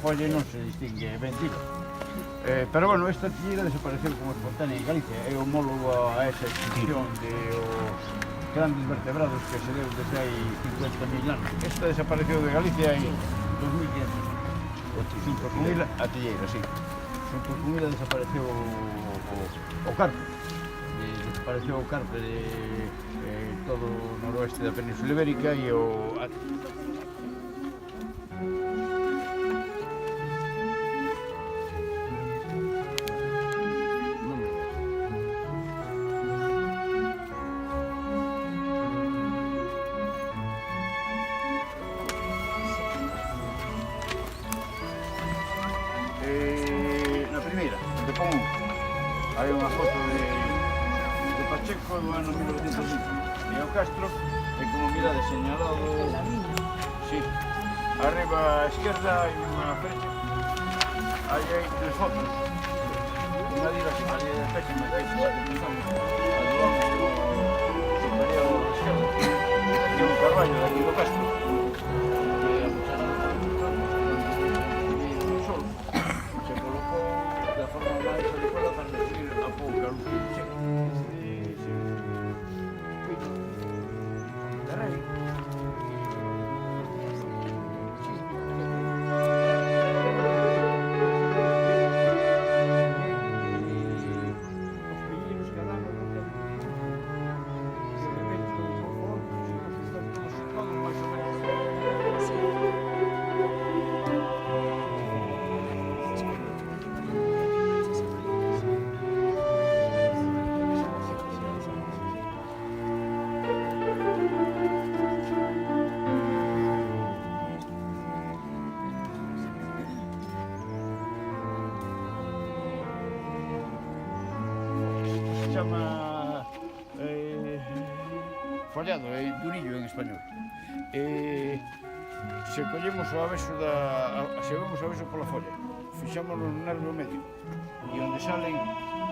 folla non se distingue ben tipo. Pero bueno, esta artilleira desapareceu como espontánea en Galicia, é homólogo a esa extinción de os grandes vertebrados que se deu desde hai 50.000 anos. Esta desapareceu de Galicia en 2500 anos. Junto con ela, a artilleira, sí. Junto con ela desapareceu o carpe. Desapareceu o carpe de todo o noroeste da Península Ibérica e o... Na primeira, de pon hai unha foto de Pacheco do ano 1920 e o Castro é como mirade señalado, sí, arriba á esquerda hai unha fecha, hai 3 fotos, unha diga así, ali de pésima que é a que pensamos, a do ángulo superior á esquerda, e un carballo de aquí do Castro, que a mucharada da forma máis adecuada para recibir a pouca luz que chega. De rei. Os pillinos que dan se deben un pouco, están todos máis ou menos. Se chama follado, é durillo en español. Se collemos o aveso se vemos o aveso pola folla, fixámoslo no nervio medio e onde salen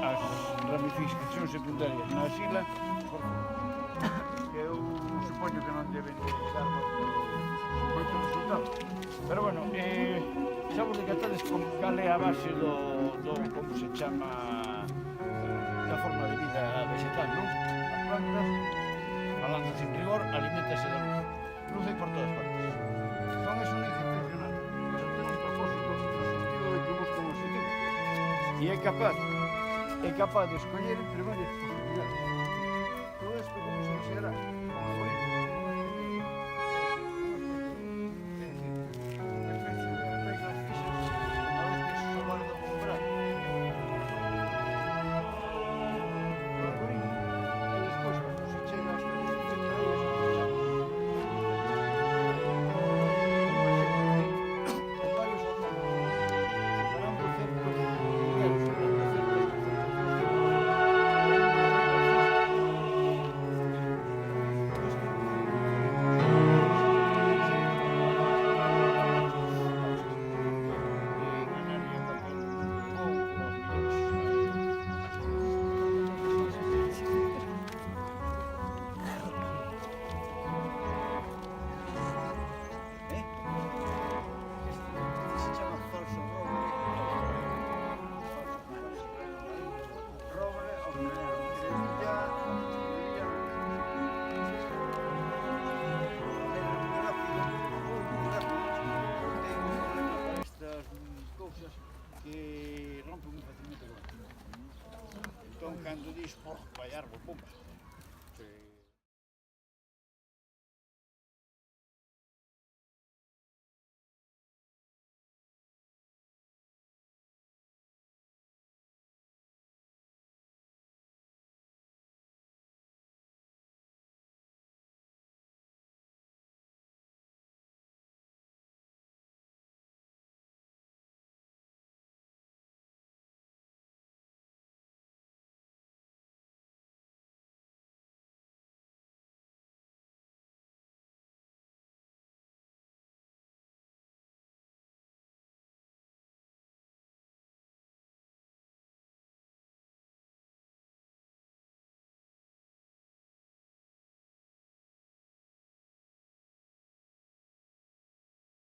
as ramificacións secundarias na axila, que eu supoño que non deben dar moito resultado. Pero bueno, xa vos decatades con cal é a base do como se chama da forma de vida vegetal, non? As plantas, falando sin rigor, alimentase da luz. Luz hai por todas partes. Non é sonido intencional, pero ten un propósito no sentido de que busca un objetivo. E é capaz de escoller entre varias posibilidades. Todo isto como se considera como algoritmo. Que rompe moi facilmente con el. Entón, cando dis, vai árbol, pumba.